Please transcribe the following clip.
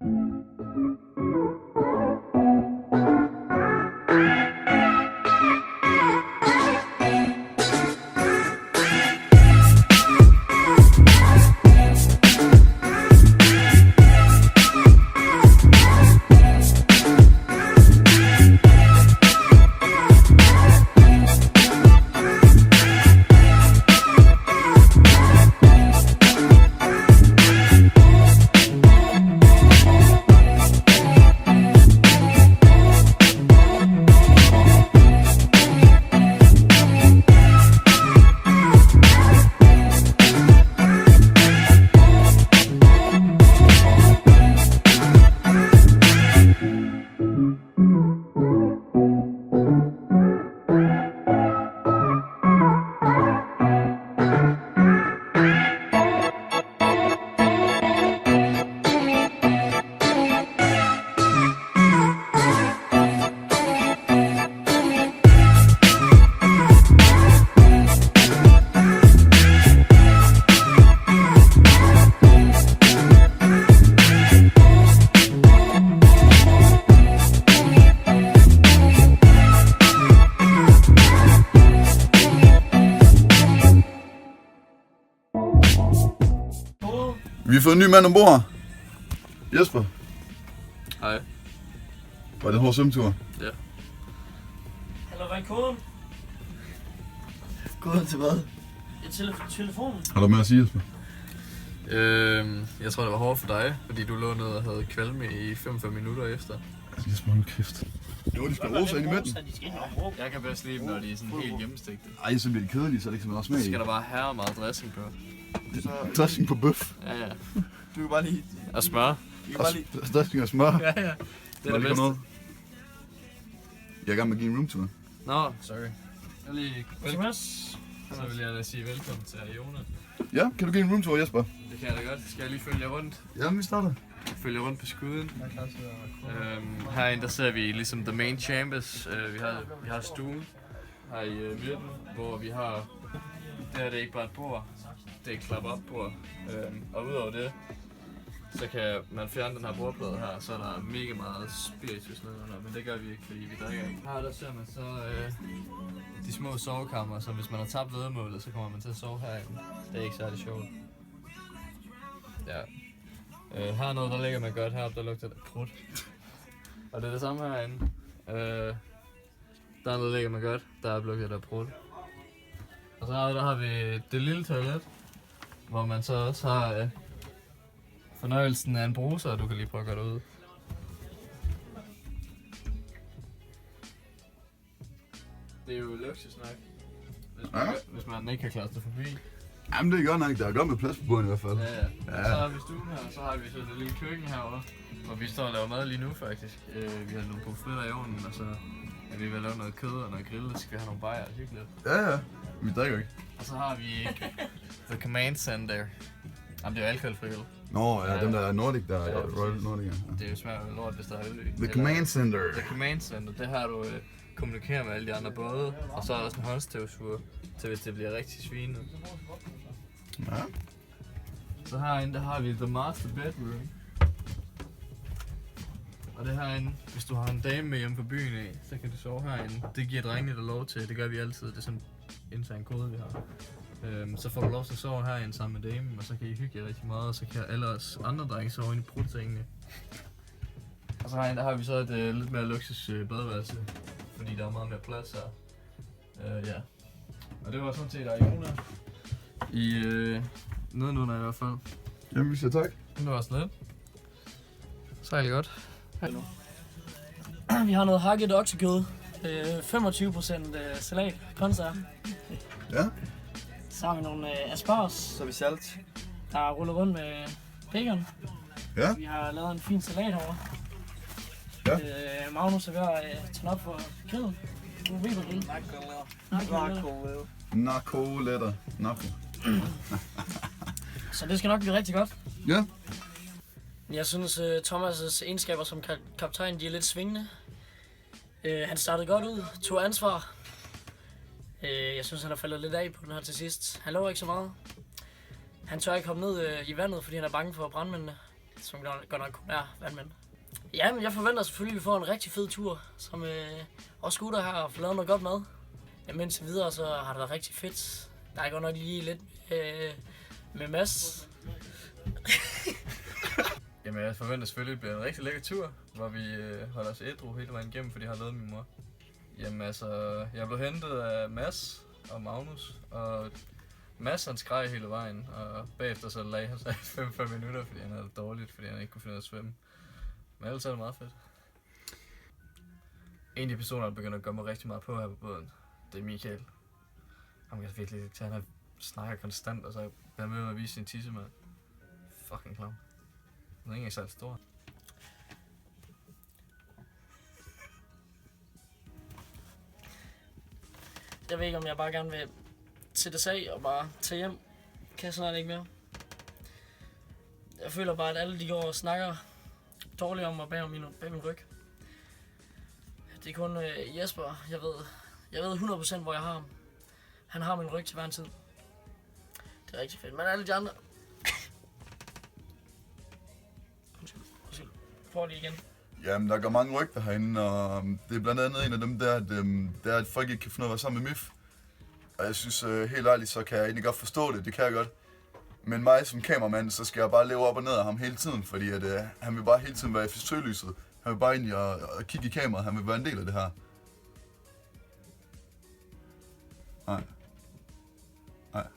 Vi har fået en ny mand ombord. Jesper. Hej. Var det en hård svømmetur? Ja. Eller hvad er koden? Koden til hvad? Telefonen. Har du med at sige, Jesper? Jeg tror det var hårdt for dig, fordi du lå ned og havde kvalme i 45 minutter efter. Jesper, hold kæft. Det var de spiller rosa ind i midten. Jeg kan bedst lide dem, når de er sådan helt gennemstegte. Ej, så bliver det kedeligt, så er det ikke så meget smag Så i. skal der bare herre meget dressing på. Dressing på bøf. Ja, ja. Du kan bare lige... Og smør. Du kan bare lige... Dressing og smør. Ja, ja. Det er det bedste. Jeg er i gang med at give en roomtour. Nå, sorry. Jeg lige så vil jeg da sige velkommen til Iona. Ja, kan du give en roomtour, Jesper? Det kan jeg da godt. Skal jeg lige følge jer rundt? Ja, vi starter. Følge rundt på skuden. Herinde der ser vi ligesom the main chambers. Vi har stuen her i midten, hvor vi har... Der er det ikke bare et bord, det er et klap op bord. Og udover det, så kan man fjerne den her bordplade her, så er der mega meget spiritus nedenunder, men det gør vi ikke, fordi vi drikker ikke. Her der ser man så de små sovekammer, så hvis man har tabt væddemålet, så kommer man til at sove herinde. Det er ikke særlig sjovt. Ja. Her er noget, der ligger man godt heroppe, der lugter det prut. Og det er det samme herinde. Der er noget, der ligger man godt, der lugter der prut. Og så der har vi det lille toilet, hvor man så også har fornøjelsen af en bruser, du kan lige prøve at gøre det ud. Det er jo luksusnak, hvis man ikke kan klare sig forbi. Jamen det er godt nok, der er godt med plads på båden i hvert fald. Ja, ja. Og så har vi stuen her, og så har vi så det lille køkken herovre, hvor vi står og laver mad lige nu faktisk. Vi har nogle pomfritter i ovnen, og så er vi ved at lave noget kød og noget grill, og så skal vi have nogle bajer og hyggeligt. Ja, ja. Vi drikker ikke. Og så har vi The Command Center. Jamen det er jo alkoholfri øl. Nå, ja, dem der er Nordic, der er Ja, Royal Nordic, ja. Det er jo smager jo lort, hvis der er øl i. The Command Center. The Command Center, det har du kommunikerer med alle de andre både, og så er der også en håndstøvsuger, til hvis det bliver rigtig svinet. Ja. Så herinde, der har vi The Master Bedroom. Og det herinde, hvis du har en dame med hjemme på byen af, så kan du sove herinde. Det giver drengene der lov til, det gør vi altid, det er sådan en kode vi har. Så får du lov til at sove herinde sammen med damen, og så kan I hygge jer rigtig meget, og så kan alle os andre drenge sove inde i pruttingene. Og så herinde, der har vi så et lidt mere luksus badeværelse, fordi der er meget mere plads her. Ja. Og det var sådan set Iona. I nedenunder i hvert fald. Jamen vi siger tak. Det var også lidt. Sejligt godt. Vi har noget hakket oksekød. 25% salat, grøntsager. Ja. Så har vi nogle asparges, Så er vi salt. der ruller rundt med bacon. Ja. Vi har lavet en fin salat herovre. Ja. Magnus er ved at tænde op for grillen. God Weber-grill. Narkoletter. Narko. Så det skal nok blive rigtig godt. Ja. Jeg synes, Thomas' egenskaber som kaptajn, de er lidt svingende. Han startede godt ud, tog ansvar. Jeg synes, han har faldet lidt af på den her til sidst. Han lover ikke så meget. Han tør ikke hoppe ned i vandet, fordi han er bange for brandmændene. som godt nok kun er vandmænd. Ja, men jeg forventer selvfølgelig, at vi får en rigtig fed tur, som også gutter her og får lavet noget godt mad. Jamen indtil videre, så har det været rigtig fedt. Der er godt nok lige lidt med Mads. Jamen jeg forventer selvfølgelig, at det bliver en rigtig lækker tur, hvor vi holder os ædru hele vejen igennem, fordi jeg har lavet min mor. Jamen altså, jeg blev hentet af Mads og Magnus, og Mads han skreg hele vejen, og bagefter så lagde han sig i 5 minutter, fordi han havde det dårligt, fordi han ikke kunne finde ud af at svømme. Men ellers er det meget fedt. En af de personer, der begynder at gøre mig rigtig meget på her på båden, det er Michael. Han kan virkelig ikke tage, han snakker konstant, og så bliver han med at vise sin tissemand. Fucking klam. Den er ikke særlig stor. Jeg ved ikke, om jeg bare gerne vil sættes af og bare tage hjem. Kan jeg snart ikke mere. Jeg føler bare, at alle de går og snakker dårligt om mig bag min ryg. Det er kun Jesper, jeg ved 100% hvor jeg har ham. Han har min ryg til hver en tid. Det er rigtig fedt, men alle de andre... Undskyld. Prøv lige igen. Jamen, der går mange rygter herinde, og det er blandt andet en af dem der, det er, at folk ikke kan finde ud af at være sammen med Mif. Og jeg synes helt ærligt, så kan jeg egentlig godt forstå det, det kan jeg godt. Men mig som kameramand, så skal jeg bare leve op og ned af ham hele tiden, fordi at, han vil bare hele tiden være i søgelyset. Han vil bare ind og kigge i kameraet, han vil være en del af det her. Nej. Nej.